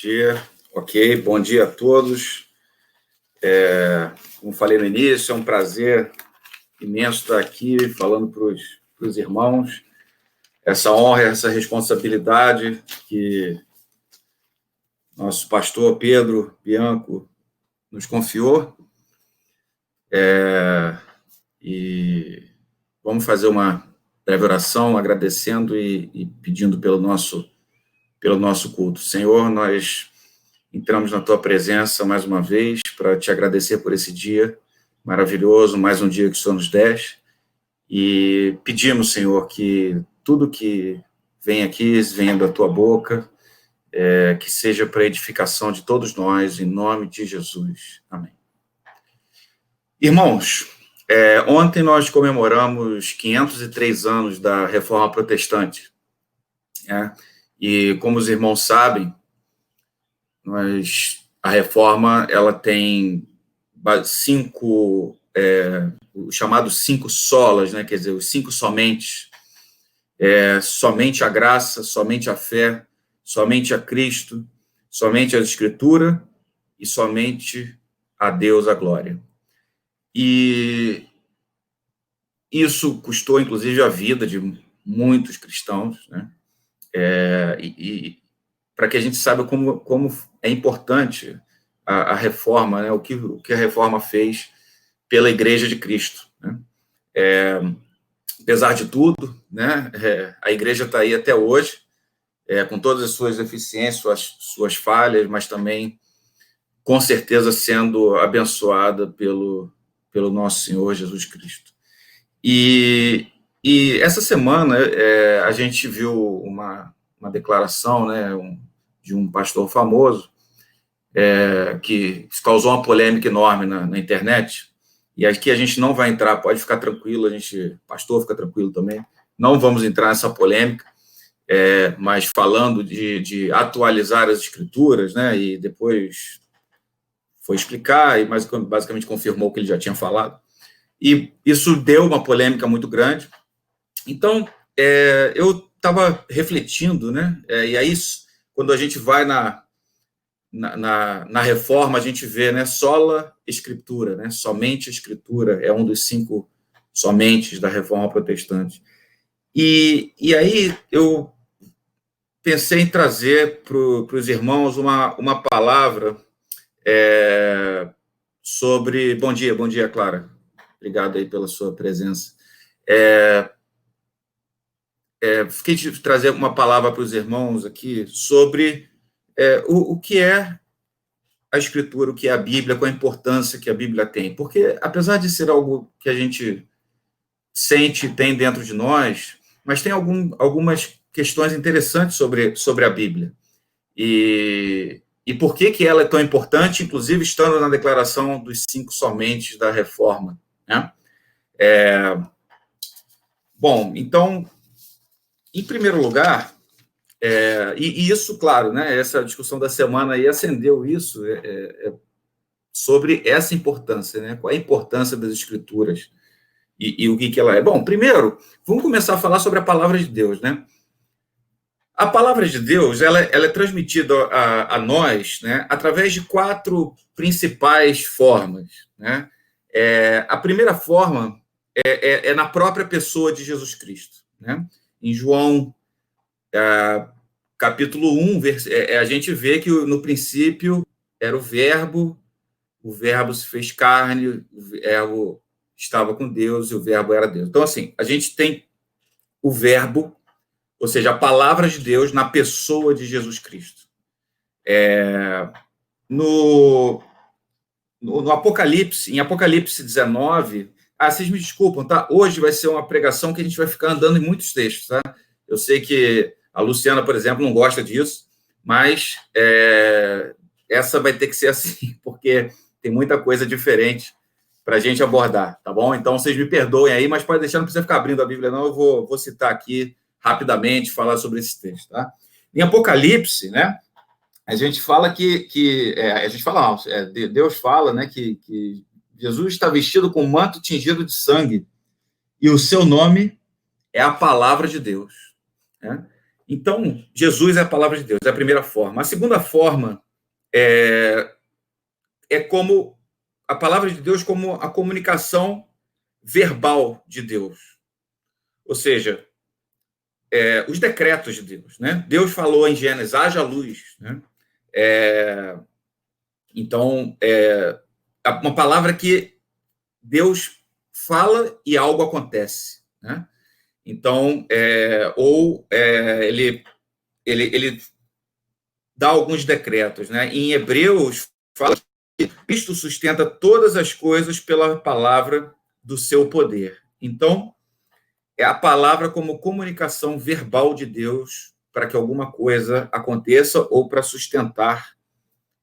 Dia, ok, bom dia a todos. Como falei no início, é um prazer imenso estar aqui falando para os irmãos. Essa honra, essa responsabilidade que nosso pastor Pedro Bianco nos confiou. E vamos fazer uma breve oração, agradecendo e pedindo pelo nosso culto. Senhor, nós entramos na tua presença mais uma vez para te agradecer por esse dia maravilhoso, mais um dia que o Senhor nos deste, e pedimos, Senhor, que tudo que vem aqui, venha da tua boca, que seja para edificação de todos nós, em nome de Jesus. Amém. Irmãos, ontem nós comemoramos 503 anos da Reforma Protestante, e como os irmãos sabem, a Reforma ela tem os chamados 5 solas, né? Quer dizer, os 5 somentes, somente a graça, somente a fé, somente a Cristo, somente a Escritura e somente a Deus a glória. E isso custou, inclusive, a vida de muitos cristãos, né? Para que a gente saiba como é importante a reforma, né? O que a reforma fez pela Igreja de Cristo, né? Apesar de tudo, né? A Igreja está aí até hoje, com todas as suas deficiências, suas falhas, mas também, com certeza, sendo abençoada pelo nosso Senhor Jesus Cristo. E essa semana a gente viu uma declaração, né, de um pastor famoso, que causou uma polêmica enorme na internet, e aqui a gente não vai entrar, pode ficar tranquilo, pastor, fica tranquilo também, não vamos entrar nessa polêmica, mas falando de atualizar as escrituras, né, e depois foi explicar, e basicamente confirmou o que ele já tinha falado, e isso deu uma polêmica muito grande. Então, eu estava refletindo, né? E aí, quando a gente vai na reforma, a gente vê, né? Sola Escritura, né? Somente a Escritura é um dos 5 somentes da reforma protestante. E aí eu pensei em trazer para os irmãos uma palavra sobre... Bom dia, Clara. Obrigado aí pela sua presença. Fiquei de trazer uma palavra para os irmãos aqui sobre o que é a Escritura, o que é a Bíblia, qual a importância que a Bíblia tem. Porque, apesar de ser algo que a gente sente, tem dentro de nós, mas tem algumas questões interessantes sobre a Bíblia. E por que ela é tão importante, inclusive estando na declaração dos 5 somentes da Reforma, né? Bom, então... Em primeiro lugar, e isso, claro, né, essa discussão da semana aí acendeu isso, sobre essa importância, né, qual é a importância das Escrituras e o que ela é. Bom, primeiro, vamos começar a falar sobre a Palavra de Deus, né? A Palavra de Deus, ela é transmitida a nós, né, através de 4 principais formas, né? A primeira forma é na própria pessoa de Jesus Cristo, né? Em João, capítulo 1, a gente vê que no princípio era o Verbo se fez carne, o Verbo estava com Deus e o Verbo era Deus. Então, assim, a gente tem o Verbo, ou seja, a palavra de Deus na pessoa de Jesus Cristo. No Apocalipse, em Apocalipse 19... vocês me desculpam, tá? Hoje vai ser uma pregação que a gente vai ficar andando em muitos textos, tá? Eu sei que a Luciana, por exemplo, não gosta disso, mas essa vai ter que ser assim, porque tem muita coisa diferente para a gente abordar, tá bom? Então, vocês me perdoem aí, mas pode deixar, não precisa ficar abrindo a Bíblia, não, eu vou citar aqui rapidamente, falar sobre esse texto, tá? Em Apocalipse, né, a gente fala Deus fala, né, que Jesus está vestido com um manto tingido de sangue, e o seu nome é a palavra de Deus, né? Então, Jesus é a palavra de Deus, é a primeira forma. A segunda forma é como a palavra de Deus como a comunicação verbal de Deus. Ou seja, os decretos de Deus, né? Deus falou em Gênesis, haja luz, né? Então, uma palavra que Deus fala e algo acontece, né? Então, ele dá alguns decretos, né? Em Hebreus, fala que Cristo sustenta todas as coisas pela palavra do seu poder. Então, é a palavra como comunicação verbal de Deus para que alguma coisa aconteça ou para sustentar,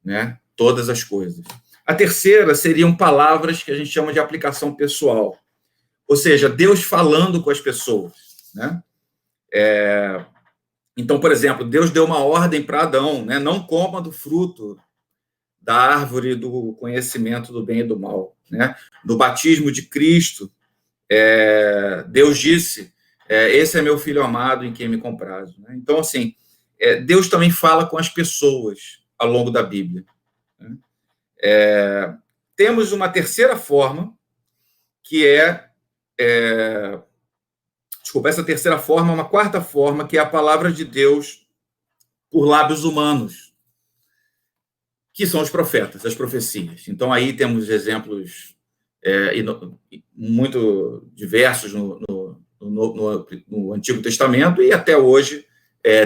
né, todas as coisas. A terceira seriam palavras que a gente chama de aplicação pessoal, ou seja, Deus falando com as pessoas, né? Então, por exemplo, Deus deu uma ordem para Adão, né? Não coma do fruto da árvore do conhecimento do bem e do mal, né? No batismo de Cristo, Deus disse, esse é meu filho amado em quem me comprazo, né? Então, assim, Deus também fala com as pessoas ao longo da Bíblia, né? Temos uma terceira forma, que essa terceira forma, uma quarta forma, que é a palavra de Deus por lábios humanos, que são os profetas, as profecias. Então, aí temos exemplos muito diversos no Antigo Testamento, e até hoje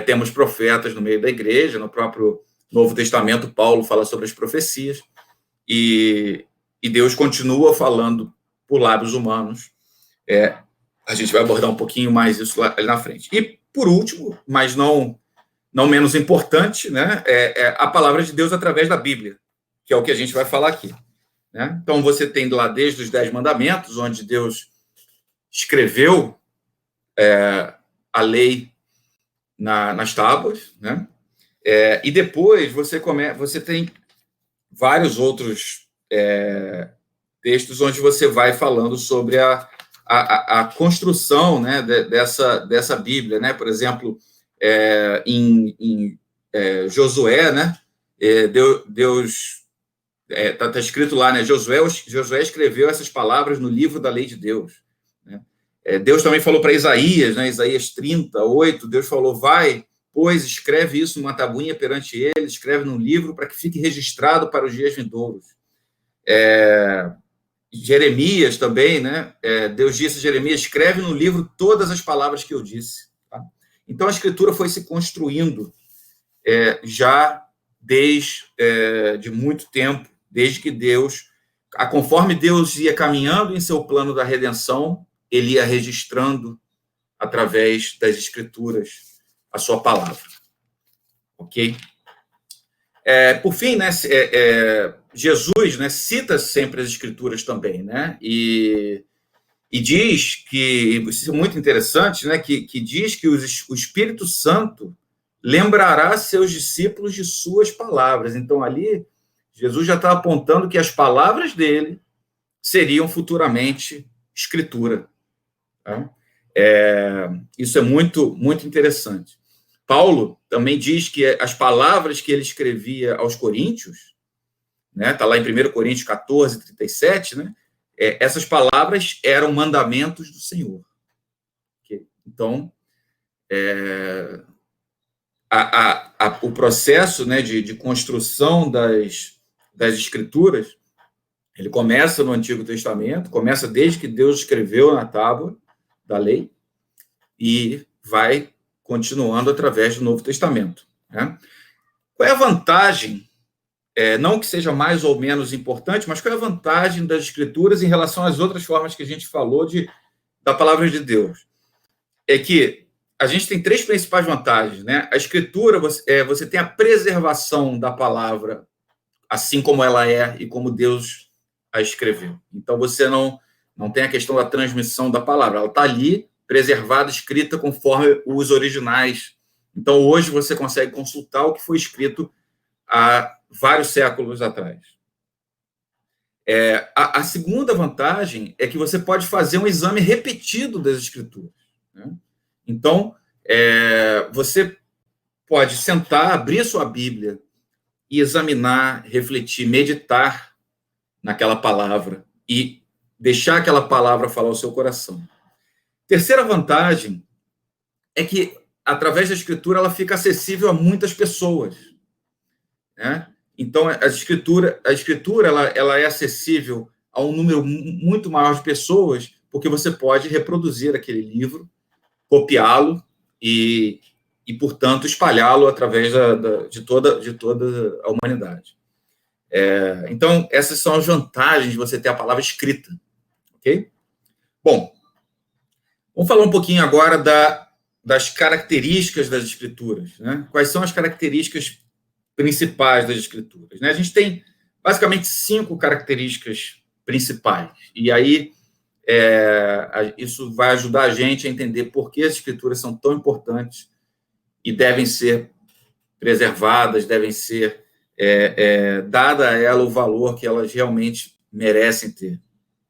temos profetas no meio da igreja. No próprio Novo Testamento, Paulo fala sobre as profecias, e Deus continua falando por lábios humanos. A gente vai abordar um pouquinho mais isso lá na frente. E, por último, mas não menos importante, né, a palavra de Deus através da Bíblia, que é o que a gente vai falar aqui, né? Então, você tem lá desde os 10 mandamentos, onde Deus escreveu a lei nas tábuas, né? E depois você tem vários outros textos onde você vai falando sobre a construção, né, dessa Bíblia, né? Por exemplo, em Josué, né? Deus está escrito lá, né? Josué escreveu essas palavras no livro da lei de Deus, né? Deus também falou para Isaías, né? Isaías 38, Deus falou: vai, pois, escreve isso numa tabuinha perante ele, escreve num livro para que fique registrado para os dias vindouros. Jeremias também, né? Deus disse a Jeremias: escreve no livro todas as palavras que eu disse. Tá? Então, a Escritura foi se construindo já desde de muito tempo, desde que Deus, conforme Deus ia caminhando em seu plano da redenção, ele ia registrando através das Escrituras a sua palavra. Ok? Por fim, né, Jesus, né, cita sempre as Escrituras também, né? E diz que, isso é muito interessante, né, que diz que o Espírito Santo lembrará seus discípulos de suas palavras. Então, ali, Jesus já está apontando que as palavras dele seriam futuramente Escritura. Tá? Isso é muito, muito interessante. Paulo também diz que as palavras que ele escrevia aos coríntios, né, está lá em 1 Coríntios 14, 37, né, essas palavras eram mandamentos do Senhor. Okay? Então, o processo, né, de construção das Escrituras, ele começa no Antigo Testamento, começa desde que Deus escreveu na tábua da lei e vai continuando através do Novo Testamento. Né? Qual é a vantagem, não que seja mais ou menos importante, mas qual é a vantagem das Escrituras em relação às outras formas que a gente falou da palavra de Deus? É que a gente tem três principais vantagens, né? A Escritura, você tem a preservação da palavra assim como ela é e como Deus a escreveu. Então, você não tem a questão da transmissão da palavra. Ela está ali, preservada, escrita conforme os originais. Então, hoje, você consegue consultar o que foi escrito há vários séculos atrás. A segunda vantagem é que você pode fazer um exame repetido das Escrituras. Né? Então, Você pode sentar, abrir sua Bíblia e examinar, refletir, meditar naquela palavra e deixar aquela palavra falar ao seu coração. Terceira vantagem é que, através da Escritura, ela fica acessível a muitas pessoas, né? Então, a Escritura ela é acessível a um número muito maior de pessoas, porque você pode reproduzir aquele livro, copiá-lo e portanto, espalhá-lo através de toda a humanidade. Então, essas são as vantagens de você ter a palavra escrita. Ok? Bom, vamos falar um pouquinho agora das características das escrituras, né? Quais são as características principais das escrituras, né? A gente tem, basicamente, 5 características principais. E aí, isso vai ajudar a gente a entender por que as escrituras são tão importantes e devem ser preservadas, devem ser dada a ela o valor que elas realmente merecem ter.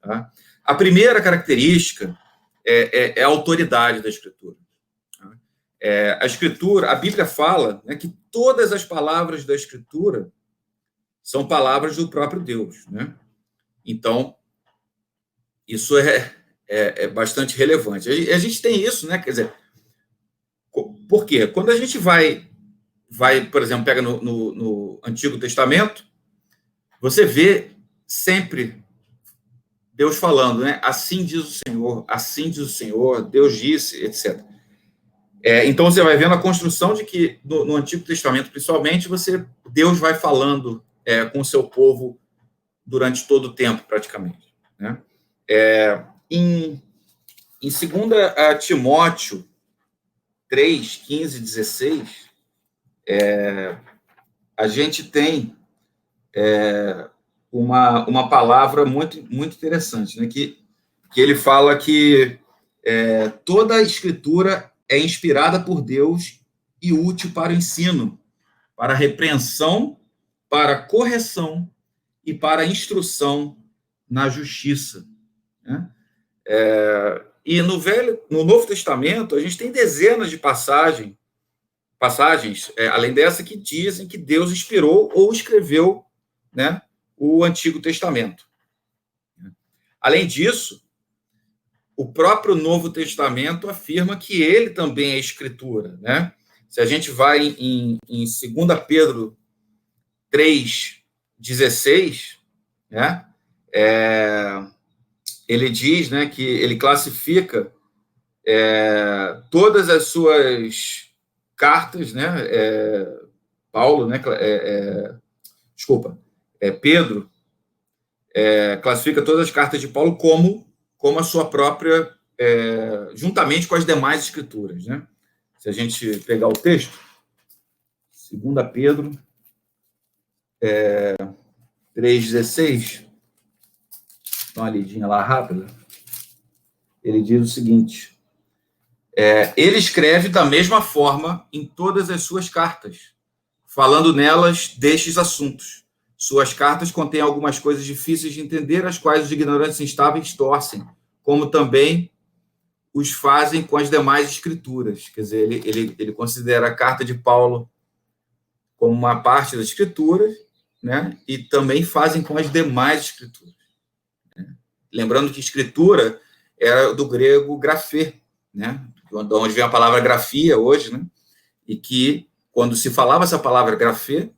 Tá? A primeira característica é a autoridade da Escritura. Tá? A Escritura, a Bíblia fala, né, que todas as palavras da Escritura são palavras do próprio Deus. Né? Então, isso é bastante relevante. A gente tem isso, né? Quer dizer, por quê? Quando a gente vai, por exemplo, pega no Antigo Testamento, você vê sempre Deus falando, né? Assim diz o Senhor, Deus disse, etc. Então, você vai vendo a construção de que, no Antigo Testamento, principalmente, Deus vai falando com o seu povo durante todo o tempo, praticamente. Né? Em 2 Timóteo 3, 15 e 16, a gente tem uma palavra muito, muito interessante, né? que ele fala que toda a Escritura é inspirada por Deus e útil para o ensino, para a repreensão, para a correção e para a instrução na justiça. Né? E no Novo Testamento, a gente tem dezenas de passagens, além dessa, que dizem que Deus inspirou ou escreveu, né, o Antigo Testamento. Além disso, o próprio Novo Testamento afirma que ele também é escritura. Né? Se a gente vai em 2 Pedro 3, 16, né, ele diz, né, que ele classifica todas as suas cartas, né, Paulo, né, Pedro classifica todas as cartas de Paulo como a sua própria, juntamente com as demais escrituras. Né? Se a gente pegar o texto, 2 Pedro 3,16, dá uma lidinha lá rápida, ele diz o seguinte: ele escreve da mesma forma em todas as suas cartas, falando nelas destes assuntos. Suas cartas contêm algumas coisas difíceis de entender, as quais os ignorantes instáveis torcem, como também os fazem com as demais escrituras. Quer dizer, ele considera a carta de Paulo como uma parte das escrituras, né? E também fazem com as demais escrituras. Né? Lembrando que escritura era do grego grafê, né? De onde vem a palavra grafia hoje, né? E que, quando se falava essa palavra grafê,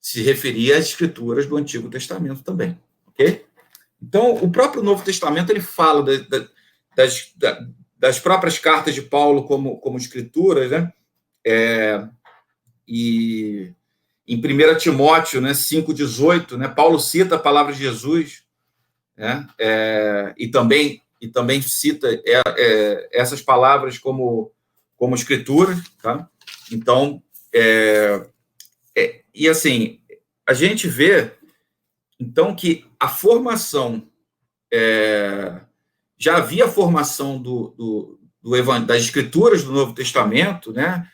se referia às escrituras do Antigo Testamento também. Ok? Então, o próprio Novo Testamento ele fala das próprias cartas de Paulo como escrituras, né? E em 1 Timóteo, né, 5,18, né, Paulo cita a palavra de Jesus, né, e também cita essas palavras como escrituras. Tá? Então, e assim, a gente vê, então, que a formação, já havia formação das escrituras do Novo Testamento, né,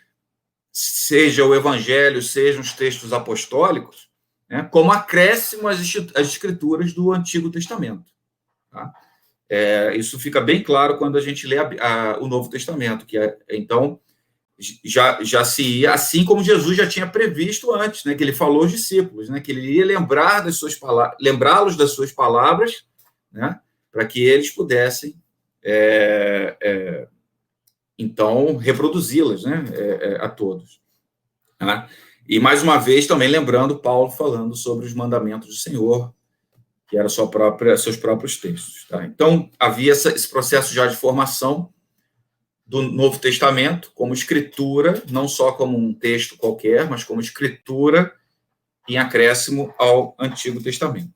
seja o Evangelho, sejam os textos apostólicos, né, como acréscimo às escrituras do Antigo Testamento. Tá? Isso fica bem claro quando a gente lê o Novo Testamento, então, já se ia, assim como Jesus já tinha previsto antes, né, que ele falou aos discípulos, né, que ele iria lembrá-los das suas palavras, né, para que eles pudessem, então, reproduzi-las, né, a todos. Né? E, mais uma vez, também lembrando Paulo falando sobre os mandamentos do Senhor, que eram seus próprios textos. Tá? Então, havia esse processo já de formação do Novo Testamento como escritura, não só como um texto qualquer, mas como escritura em acréscimo ao Antigo Testamento.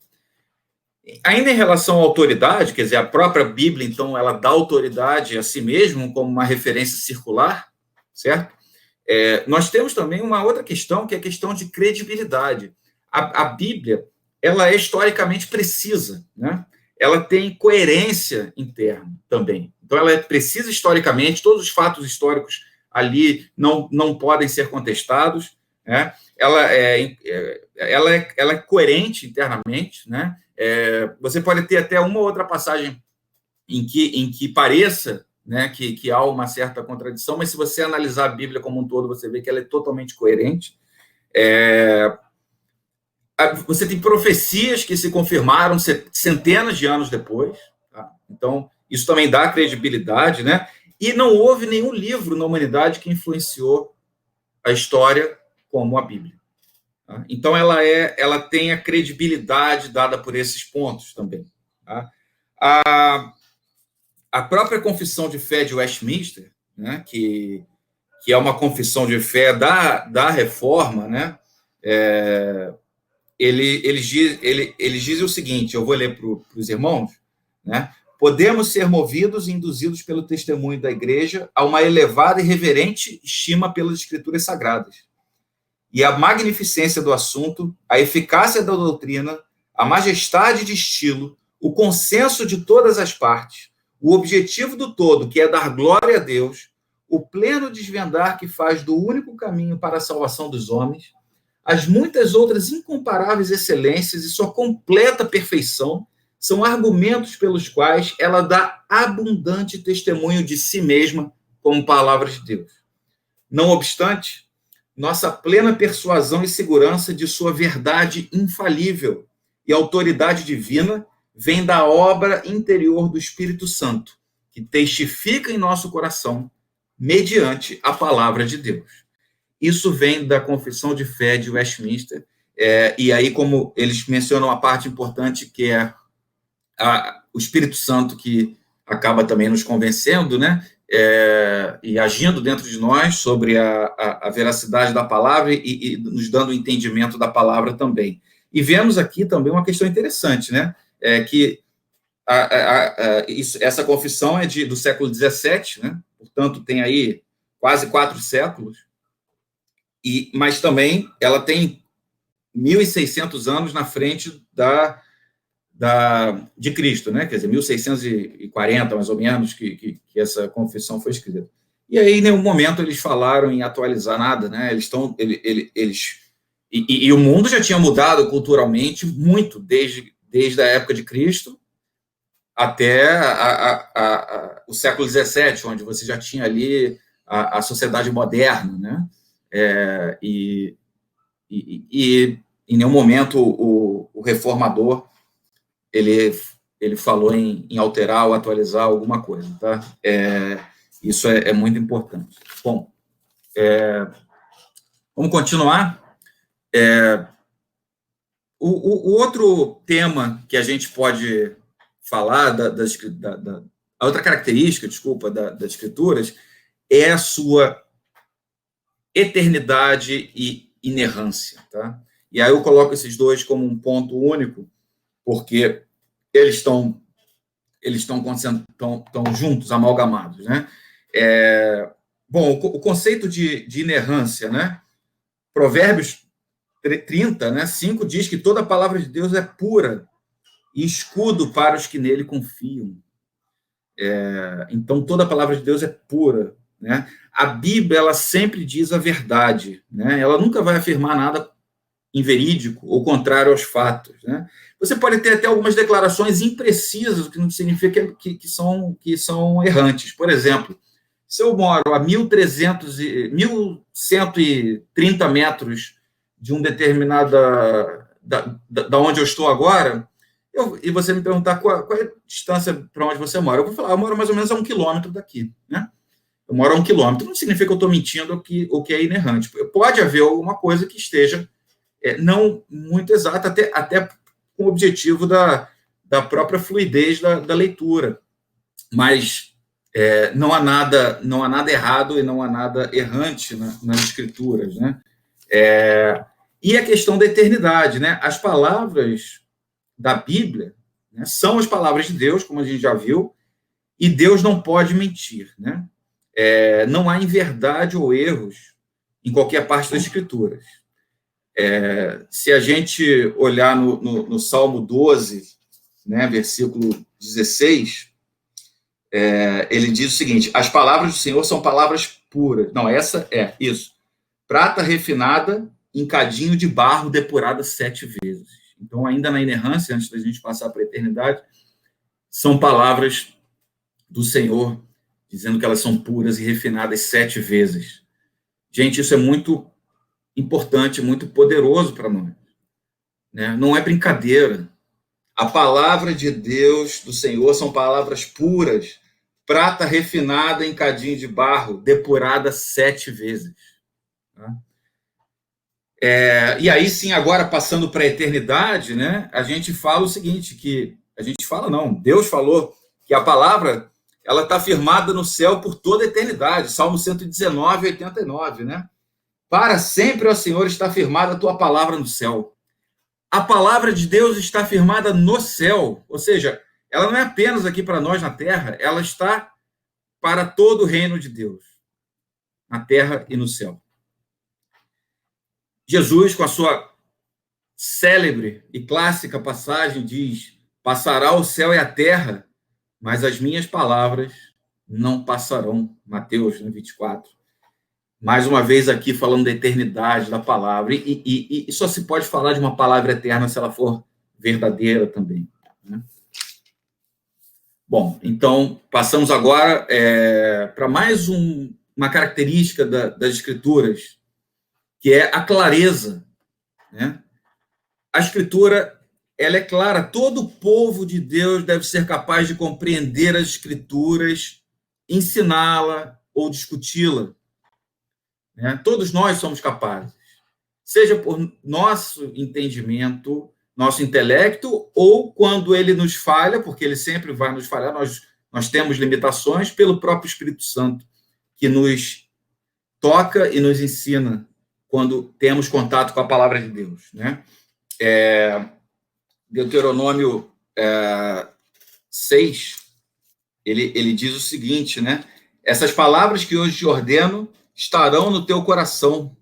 Ainda em relação à autoridade, quer dizer, a própria Bíblia, então, ela dá autoridade a si mesmo como uma referência circular, certo? Nós temos também uma outra questão, que é a questão de credibilidade. A Bíblia, ela é historicamente precisa, né? Ela tem coerência interna também. Então, ela é precisa historicamente, todos os fatos históricos ali não podem ser contestados, né? Ela é coerente internamente, né? Você pode ter até uma ou outra passagem em que pareça, né, que há uma certa contradição, mas se você analisar a Bíblia como um todo, você vê que ela é totalmente coerente. Você tem profecias que se confirmaram centenas de anos depois, tá? Então, isso também dá credibilidade, né? E não houve nenhum livro na humanidade que influenciou a história como a Bíblia. Tá? Então, ela tem a credibilidade dada por esses pontos também. Tá? A própria Confissão de Fé de Westminster, né, que é uma confissão de fé da Reforma, né, eles dizem o seguinte, eu vou ler para os irmãos, né, podemos ser movidos e induzidos pelo testemunho da Igreja a uma elevada e reverente estima pelas Escrituras Sagradas. E a magnificência do assunto, a eficácia da doutrina, a majestade de estilo, o consenso de todas as partes, o objetivo do todo, que é dar glória a Deus, o pleno desvendar que faz do único caminho para a salvação dos homens, as muitas outras incomparáveis excelências e sua completa perfeição são argumentos pelos quais ela dá abundante testemunho de si mesma como palavra de Deus. Não obstante, nossa plena persuasão e segurança de sua verdade infalível e autoridade divina vem da obra interior do Espírito Santo, que testifica em nosso coração mediante a palavra de Deus. Isso vem da Confissão de Fé de Westminster, e aí, como eles mencionam a parte importante, que é o Espírito Santo, que acaba também nos convencendo, né, e agindo dentro de nós sobre a veracidade da palavra e nos dando o entendimento da palavra também. E vemos aqui também uma questão interessante, né, que essa confissão é do século XVII, né, portanto, tem aí quase 4 séculos, mas também ela tem 1.600 anos na frente de Cristo, né? Quer dizer, 1640, mais ou menos, que essa confissão foi escrita. E aí, em nenhum momento, eles falaram em atualizar nada, né? E o mundo já tinha mudado culturalmente muito, desde a época de Cristo até o século XVII, onde você já tinha ali a sociedade moderna, né? E em nenhum momento o reformador ele falou em alterar ou atualizar alguma coisa, tá? Isso é muito importante. Bom, vamos continuar. O outro tema que a gente pode falar a outra característica, desculpa, das escrituras é a sua eternidade e inerrância, tá? E aí eu coloco esses dois como um ponto único, porque eles estão juntos, amalgamados, né? Bom, o conceito de inerrância, né? Provérbios 30, né? 5 diz que toda a palavra de Deus é pura e escudo para os que nele confiam. Então, toda a palavra de Deus é pura, né? A Bíblia, ela sempre diz a verdade, né? Ela nunca vai afirmar nada inverídico ou contrário aos fatos, né? Você pode ter até algumas declarações imprecisas, o que não significa que são errantes. Por exemplo, Se eu moro a 1.130 metros de um determinada... da onde eu estou agora, e você me perguntar qual é a distância para onde você mora, eu vou falar, eu moro mais ou menos a 1 quilômetro daqui, né? Eu moro a 1 quilômetro, não significa que eu estou mentindo o que é inerrante. Pode haver alguma coisa que esteja não muito exata, até com o objetivo da própria fluidez da leitura. Mas não há nada errado e não há nada errante nas escrituras, né? E a questão da eternidade, né? As palavras da Bíblia, né, são as palavras de Deus, como a gente já viu, e Deus não pode mentir, né? Não há inverdade ou erros em qualquer parte das Escrituras. Se a gente olhar no Salmo 12, né, versículo 16, ele diz o seguinte: as palavras do Senhor são palavras puras. Não, isso. Prata refinada em cadinho de barro depurada 7 vezes. Então, ainda na inerrância, antes da gente passar para a eternidade, são palavras do Senhor, dizendo que elas são puras e refinadas 7 vezes. Gente, isso é muito importante, muito poderoso para nós, né? Não é brincadeira. A palavra de Deus, do Senhor, são palavras puras, prata refinada em cadinho de barro, depurada 7 vezes. Tá? E aí sim, agora passando para a eternidade, né, a gente fala o seguinte, Deus falou que a palavra ela está firmada no céu por toda a eternidade, Salmo 119, 89, né? Para sempre, ó Senhor, está firmada a tua palavra no céu. A palavra de Deus está firmada no céu, ou seja, ela não é apenas aqui para nós na terra, ela está para todo o reino de Deus, na terra e no céu. Jesus, com a sua célebre e clássica passagem, diz: passará o céu e a terra, mas as minhas palavras não passarão. Mateus 24. Mais uma vez aqui falando da eternidade da palavra. E só se pode falar de uma palavra eterna se ela for verdadeira também, né? Bom, então, passamos agora para mais uma característica das Escrituras, que é a clareza, né? A Escritura, ela é clara. Todo o povo de Deus deve ser capaz de compreender as Escrituras, ensiná-la ou discuti-la, né? Todos nós somos capazes, seja por nosso entendimento, nosso intelecto, ou quando ele nos falha, porque ele sempre vai nos falhar, nós temos limitações, pelo próprio Espírito Santo, que nos toca e nos ensina quando temos contato com a palavra de Deus, né? Deuteronômio 6, ele diz o seguinte, né? Essas palavras que hoje te ordeno estarão no teu coração,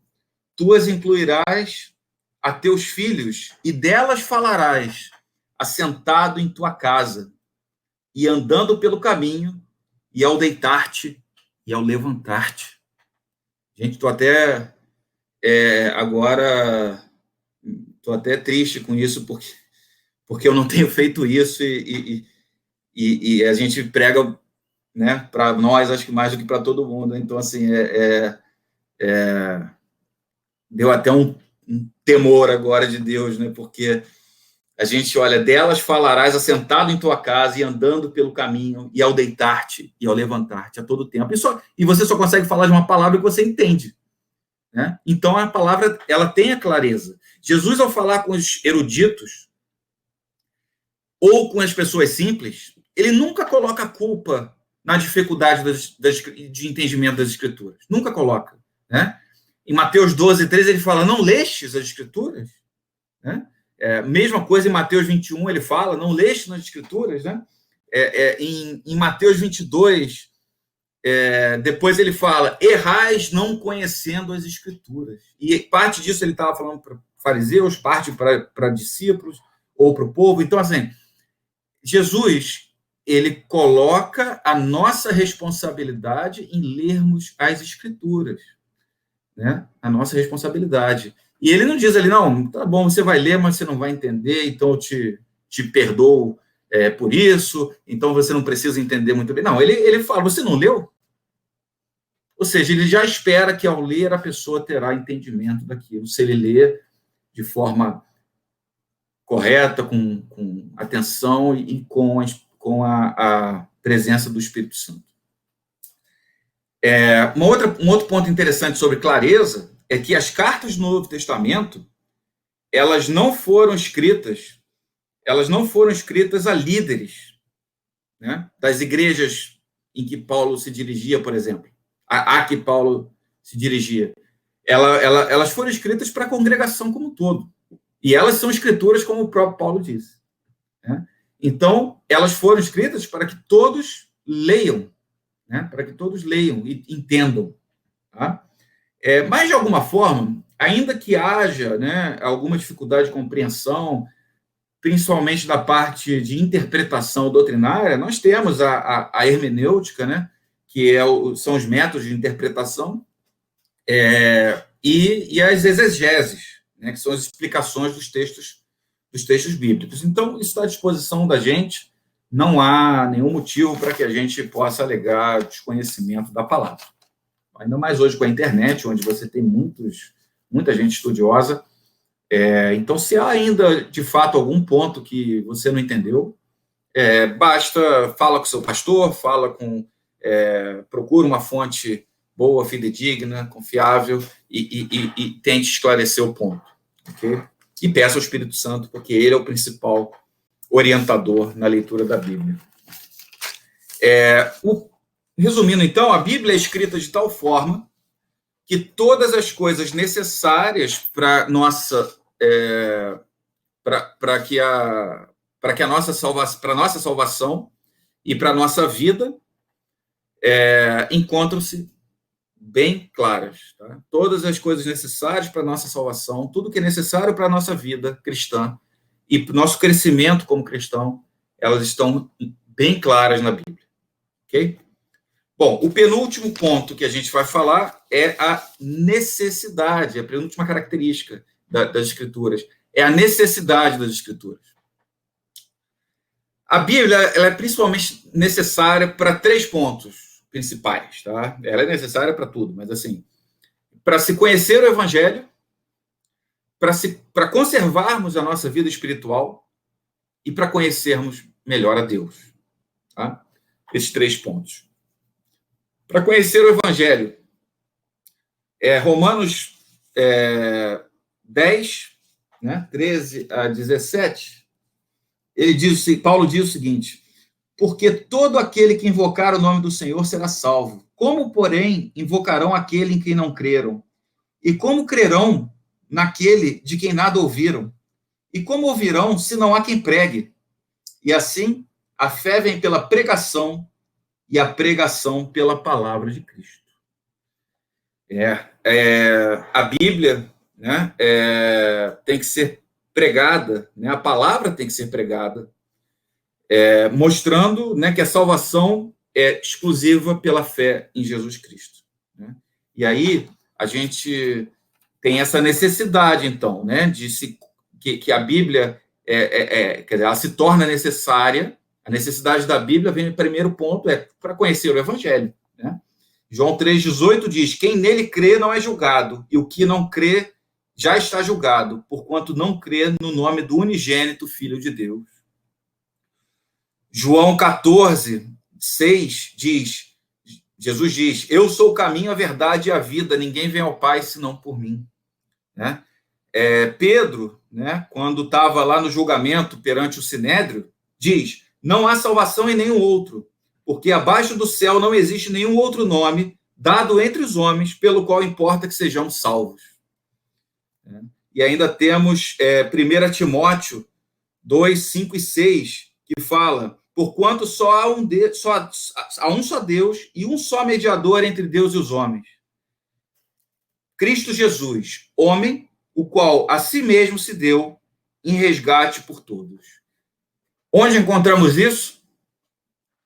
tu as incluirás a teus filhos, e delas falarás, assentado em tua casa, e andando pelo caminho, e ao deitar-te, e ao levantar-te. Gente, estou até agora... Estou até triste com isso, porque eu não tenho feito isso e a gente prega, né, para nós, acho que mais do que para todo mundo. Então, assim, deu até um temor agora de Deus, né, porque a gente olha, delas falarás assentado em tua casa e andando pelo caminho, e ao deitar-te e ao levantar-te a todo tempo. E você só consegue falar de uma palavra que você entende, né? Então, a palavra, ela tem a clareza. Jesus, ao falar com os eruditos ou com as pessoas simples, ele nunca coloca a culpa na dificuldade de entendimento das Escrituras. Nunca coloca, né? Em Mateus 12, 13, ele fala, não lestes as Escrituras? Né? Mesma coisa em Mateus 21, ele fala, não lestes nas Escrituras? Né? Em Mateus 22, depois ele fala, errais não conhecendo as Escrituras. E parte disso ele estava falando para fariseus, parte para discípulos ou para o povo. Então, assim, Jesus, ele coloca a nossa responsabilidade em lermos as Escrituras, né? A nossa responsabilidade. E ele não diz ali, não, tá bom, você vai ler, mas você não vai entender, então eu te perdoo por isso, então você não precisa entender muito bem. Não, ele fala, você não leu? Ou seja, ele já espera que ao ler a pessoa terá entendimento daquilo, se ele lê de forma correta, com atenção e com a presença do Espírito Santo. Um outro ponto interessante sobre clareza é que as cartas do Novo Testamento elas não foram escritas a líderes, né, das igrejas em que Paulo se dirigia, por exemplo, a que Paulo se dirigia. Elas foram escritas para a congregação como um todo. E elas são escrituras, como o próprio Paulo disse, né? Então, elas foram escritas para que todos leiam, né? Para que todos leiam e entendam. Tá? Mas, de alguma forma, ainda que haja, né, alguma dificuldade de compreensão, principalmente da parte de interpretação doutrinária, nós temos a hermenêutica, né, que são os métodos de interpretação, e as exegeses, né, que são as explicações dos textos bíblicos. Então, isso está à disposição da gente, não há nenhum motivo para que a gente possa alegar desconhecimento da palavra. Ainda mais hoje com a internet, onde você tem muita gente estudiosa. Então, se há ainda, de fato, algum ponto que você não entendeu, basta fala com o seu pastor, procura uma fonte boa, fidedigna, confiável e tente esclarecer o ponto. Okay? E peça ao Espírito Santo, porque ele é o principal orientador na leitura da Bíblia. Resumindo, então, a Bíblia é escrita de tal forma que todas as coisas necessárias para a nossa salvação e para a nossa vida encontram-se bem claras. Tá? Todas as coisas necessárias para a nossa salvação, tudo que é necessário para a nossa vida cristã e para o nosso crescimento como cristão, elas estão bem claras na Bíblia. Ok? Bom, o penúltimo ponto que a gente vai falar é a necessidade, a penúltima característica das Escrituras, é a necessidade das Escrituras. A Bíblia ela é principalmente necessária para 3 pontos principais, tá? Ela é necessária para tudo, mas assim, para se conhecer o Evangelho, para conservarmos a nossa vida espiritual e para conhecermos melhor a Deus. Tá? Esses 3 pontos. Para conhecer o Evangelho, Romanos 10, né, 13 a 17, Paulo diz o seguinte: porque todo aquele que invocar o nome do Senhor será salvo. Como, porém, invocarão aquele em quem não creram? E como crerão naquele de quem nada ouviram? E como ouvirão se não há quem pregue? E assim, a fé vem pela pregação, e a pregação pela palavra de Cristo. A Bíblia, né, tem que ser pregada, né, a palavra tem que ser pregada, mostrando, né, que a salvação é exclusiva pela fé em Jesus Cristo. Né? E aí a gente tem essa necessidade, então, né, que a Bíblia quer dizer, ela se torna necessária. A necessidade da Bíblia vem no primeiro ponto, para conhecer o Evangelho. Né? João 3,18 diz: quem nele crê não é julgado, e o que não crê já está julgado, porquanto não crê no nome do unigênito Filho de Deus. João 14:6 diz, Jesus diz: eu sou o caminho, a verdade e a vida, ninguém vem ao Pai senão por mim. Né? Pedro, né, quando estava lá no julgamento perante o Sinédrio, diz: não há salvação em nenhum outro, porque abaixo do céu não existe nenhum outro nome dado entre os homens pelo qual importa que sejamos salvos. E ainda temos 1 Timóteo 2, 5 e 6, que fala: porquanto há um só Deus e um só mediador entre Deus e os homens, Cristo Jesus, homem, o qual a si mesmo se deu em resgate por todos. Onde encontramos isso?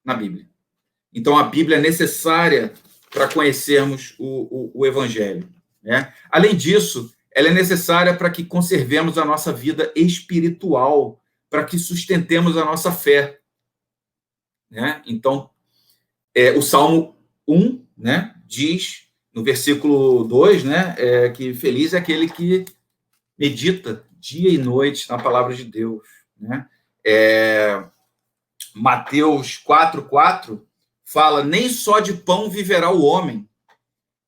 Na Bíblia. Então, a Bíblia é necessária para conhecermos o Evangelho. Né? Além disso, ela é necessária para que conservemos a nossa vida espiritual, para que sustentemos a nossa fé. Né? Então, o Salmo 1, né, diz, no versículo 2, né, que feliz é aquele que medita dia e noite na palavra de Deus, né? Mateus 4:4 fala: nem só de pão viverá o homem,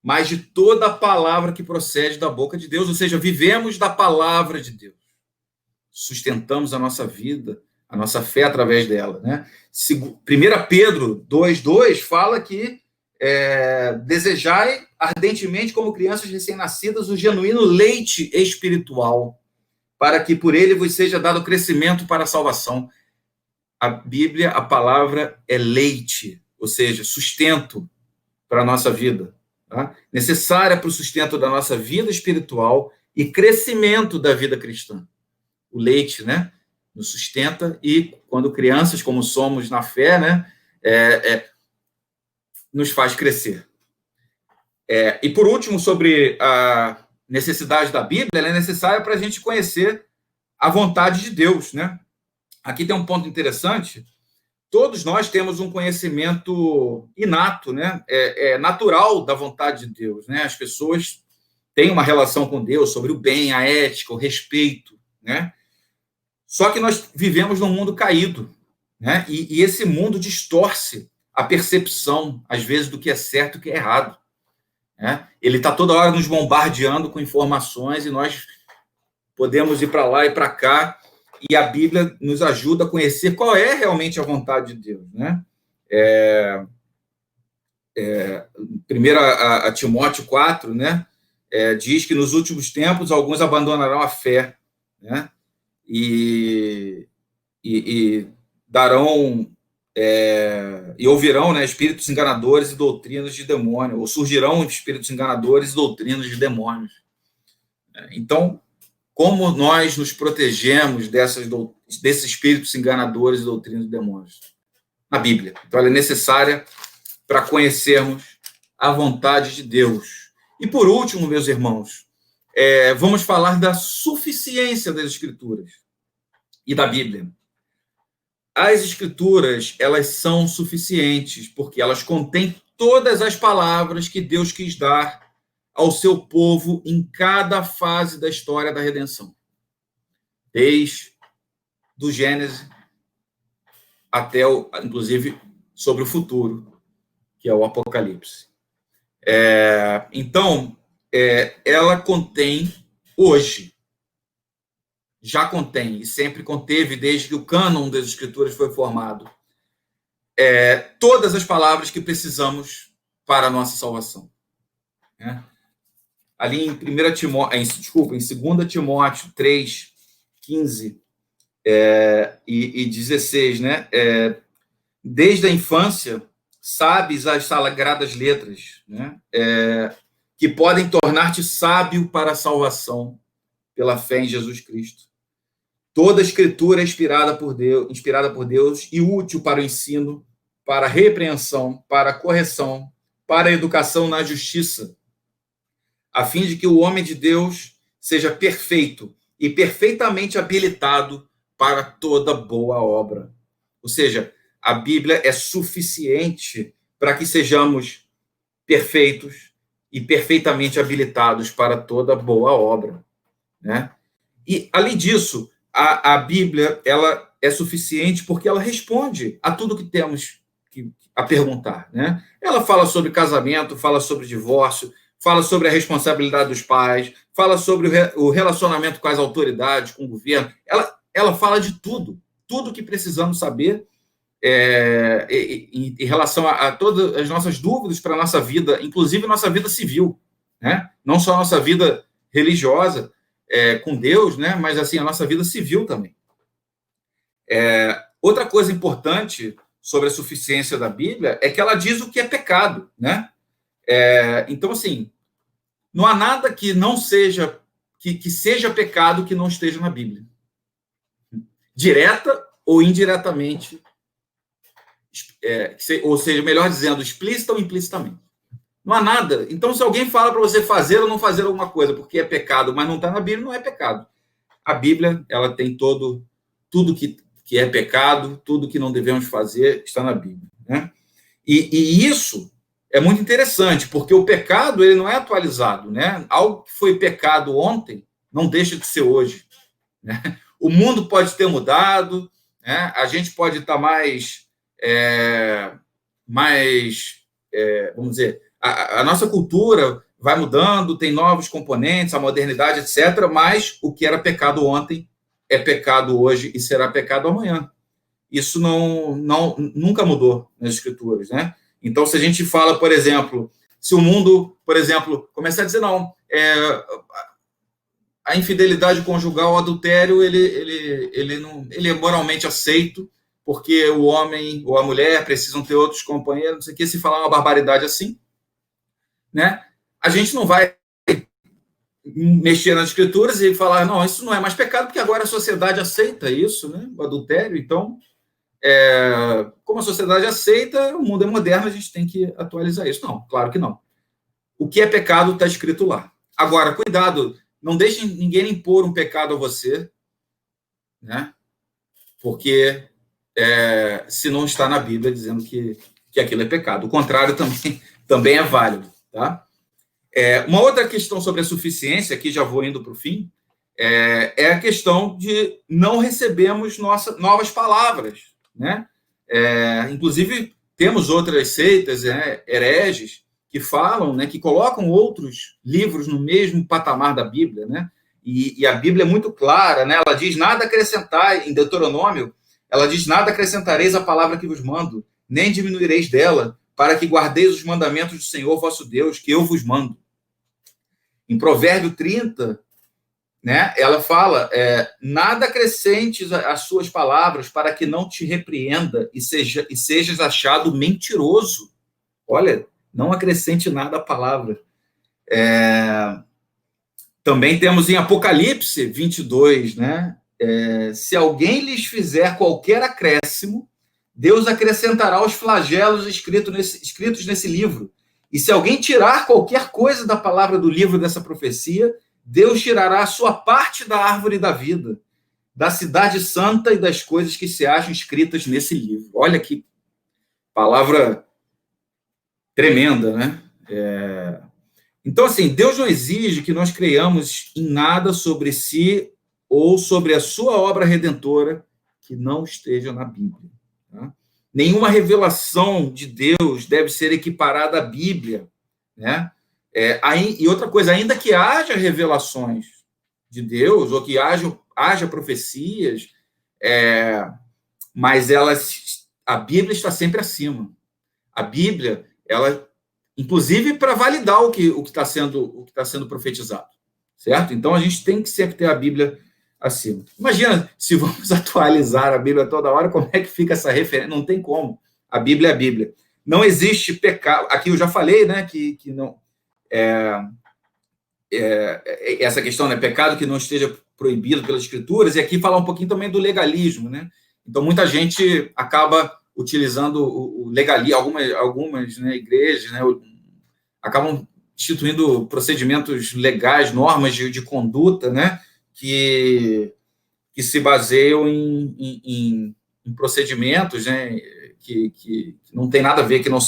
mas de toda a palavra que procede da boca de Deus. Ou seja, vivemos da palavra de Deus, sustentamos a nossa vida, a nossa fé através dela, né? 1 Pedro 2:2 fala que desejai ardentemente, como crianças recém-nascidas, o genuíno leite espiritual, para que por ele vos seja dado crescimento para a salvação. A Bíblia, a palavra é leite, ou seja, sustento para a nossa vida, tá? Necessária para o sustento da nossa vida espiritual e crescimento da vida cristã. O leite, né, nos sustenta e, quando crianças, como somos na fé, né, nos faz crescer. E, por último, sobre a necessidade da Bíblia, ela é necessária para a gente conhecer a vontade de Deus, né? Aqui tem um ponto interessante. Todos nós temos um conhecimento inato, né? Natural da vontade de Deus, né? As pessoas têm uma relação com Deus sobre o bem, a ética, o respeito, né? Só que nós vivemos num mundo caído, né? E esse mundo distorce a percepção, às vezes, do que é certo e o que é errado, né? Ele está toda hora nos bombardeando com informações e nós podemos ir para lá e para cá, e a Bíblia nos ajuda a conhecer qual é realmente a vontade de Deus, né? 1 a Timóteo 4, né, diz que nos últimos tempos alguns abandonarão a fé, né? E darão e ouvirão, né, espíritos enganadores e doutrinas de demônio, ou surgirão espíritos enganadores e doutrinas de demônios. Então, como nós nos protegemos desses espíritos enganadores e doutrinas de demônios? Na Bíblia. Então, ela é necessária para conhecermos a vontade de Deus. E, por último, meus irmãos, vamos falar da suficiência das Escrituras e da Bíblia. As Escrituras, elas são suficientes, porque elas contêm todas as palavras que Deus quis dar ao seu povo em cada fase da história da redenção. Desde do Gênesis até, inclusive, sobre o futuro, que é o Apocalipse. Então, ela contém hoje, já contém, e sempre conteve, desde que o cânon das Escrituras foi formado, todas as palavras que precisamos para a nossa salvação. Ali em 2 Timóteo 3, 15 e 16, né? Desde a infância, sabes as sagradas letras, né? Que podem tornar-te sábio para a salvação pela fé em Jesus Cristo. Toda a Escritura é inspirada por Deus e útil para o ensino, para a repreensão, para a correção, para a educação na justiça, a fim de que o homem de Deus seja perfeito e perfeitamente habilitado para toda boa obra. Ou seja, a Bíblia é suficiente para que sejamos perfeitos e perfeitamente habilitados para toda boa obra, né? E, além disso, a Bíblia, ela é suficiente porque ela responde a tudo que temos a perguntar, né? Ela fala sobre casamento, fala sobre divórcio, fala sobre a responsabilidade dos pais, fala sobre o relacionamento com as autoridades, com o governo. Ela fala de tudo que precisamos saber em relação a todas as nossas dúvidas para a nossa vida, inclusive nossa vida civil, né? Não só a nossa vida religiosa com Deus, né? Mas assim, a nossa vida civil também. Outra coisa importante sobre a suficiência da Bíblia é que ela diz o que é pecado, né? Então, assim, não há nada que não seja que seja pecado que não esteja na Bíblia, direta ou indiretamente, ou seja, melhor dizendo, explícita ou implicitamente. Não há nada. Então, se alguém fala para você fazer ou não fazer alguma coisa porque é pecado, mas não está na Bíblia, não é pecado. A Bíblia, ela tem tudo que é pecado, tudo que não devemos fazer está na Bíblia, né? E isso é muito interessante, porque o pecado ele não é atualizado, né? Algo que foi pecado ontem não deixa de ser hoje, né? O mundo pode ter mudado, né? A gente pode estar vamos dizer, a nossa cultura vai mudando, tem novos componentes, a modernidade, etc., mas o que era pecado ontem é pecado hoje e será pecado amanhã. Isso nunca mudou nas escrituras, né? Então, se a gente fala, por exemplo, se o mundo, por exemplo, começar a dizer, não, a infidelidade conjugal, o adultério, ele é moralmente aceito, porque o homem ou a mulher precisam ter outros companheiros, não sei o que, se falar uma barbaridade assim, né? A gente não vai mexer nas escrituras e falar, não, isso não é mais pecado, porque agora a sociedade aceita isso, né? O adultério, então, como a sociedade aceita, o mundo é moderno, a gente tem que atualizar isso. Não, claro que não. O que é pecado está escrito lá. Agora, cuidado, não deixe ninguém impor um pecado a você, né? Porque se não está na Bíblia dizendo que aquilo é pecado. O contrário também é válido, tá? Uma outra questão sobre a suficiência, aqui já vou indo para o fim, é a questão de não recebemos novas palavras, né? Inclusive, temos outras seitas, hereges, que falam, né, que colocam outros livros no mesmo patamar da Bíblia, né? E a Bíblia é muito clara, né? Ela diz nada acrescentar, em Deuteronômio, ela diz nada acrescentareis à palavra que vos mando, nem diminuireis dela, para que guardeis os mandamentos do Senhor vosso Deus, que eu vos mando. Em Provérbio 30, né, ela fala, nada acrescentes às suas palavras para que não te repreenda e sejas achado mentiroso. Olha, não acrescente nada à palavra. Também temos em Apocalipse 22, né, se alguém lhes fizer qualquer acréscimo, Deus acrescentará os flagelos escritos nesse livro. E se alguém tirar qualquer coisa da palavra do livro dessa profecia, Deus tirará a sua parte da árvore da vida, da cidade santa e das coisas que se acham escritas nesse livro. Olha que palavra tremenda, né? Então, assim, Deus não exige que nós creiamos em nada sobre si ou sobre a sua obra redentora que não esteja na Bíblia. Tá? Nenhuma revelação de Deus deve ser equiparada à Bíblia, né? E outra coisa, ainda que haja revelações de Deus, ou que haja profecias, mas a Bíblia está sempre acima. A Bíblia, ela, inclusive para validar o que está sendo profetizado, certo? Então, a gente tem que sempre ter a Bíblia acima. Imagina se vamos atualizar a Bíblia toda hora, como é que fica essa referência? Não tem como. A Bíblia é a Bíblia. Não existe pecado. Aqui eu já falei, né, que não... essa questão, né, pecado que não esteja proibido pelas escrituras, e aqui falar um pouquinho também do legalismo, né? Então, muita gente acaba utilizando o legalismo, algumas, né, igrejas, né, acabam instituindo procedimentos legais, normas de conduta, né, que se baseiam em procedimentos, né, que não tem nada a ver, que não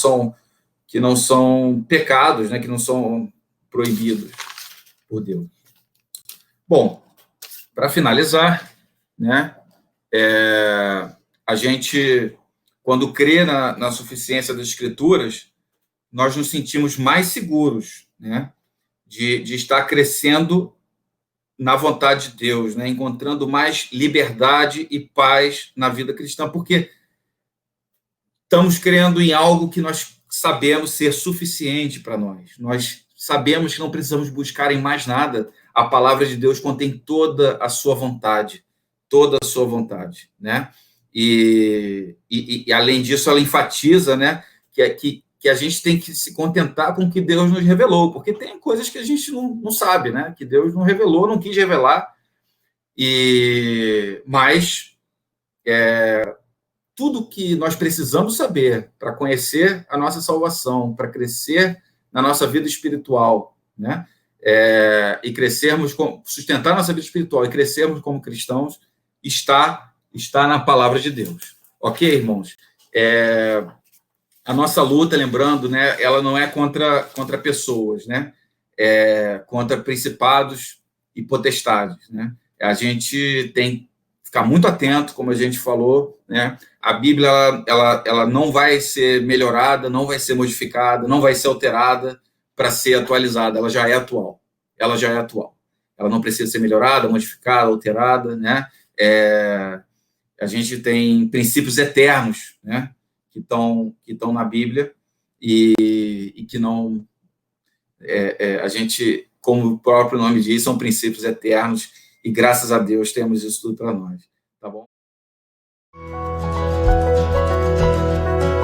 são pecados, né, que não são proibidos por Deus. Bom, para finalizar, né, a gente, quando crê na suficiência das Escrituras, nós nos sentimos mais seguros, né, de estar crescendo na vontade de Deus, né, encontrando mais liberdade e paz na vida cristã, porque estamos crendo em algo que nós sabemos ser suficiente para nós. Nós sabemos que não precisamos buscar em mais nada. A palavra de Deus contém toda a sua vontade, né? E além disso, ela enfatiza, né, que a gente tem que se contentar com o que Deus nos revelou, porque tem coisas que a gente não sabe, né, que Deus não revelou, não quis revelar, mas tudo que nós precisamos saber para conhecer a nossa salvação, para crescer na nossa vida espiritual, né, e crescermos, sustentar nossa vida espiritual e crescermos como cristãos, está na palavra de Deus. Ok, irmãos? a nossa luta, lembrando, né, ela não é contra pessoas, né? É contra principados e potestades, né? A gente tem que ficar muito atento, como a gente falou, né? A Bíblia ela não vai ser melhorada, não vai ser modificada, não vai ser alterada para ser atualizada. Ela já é atual. Ela já é atual. Ela não precisa ser melhorada, modificada, alterada, né? A gente tem princípios eternos, né? Que estão na Bíblia e que não a gente, como o próprio nome diz, são princípios eternos e graças a Deus temos isso tudo para nós.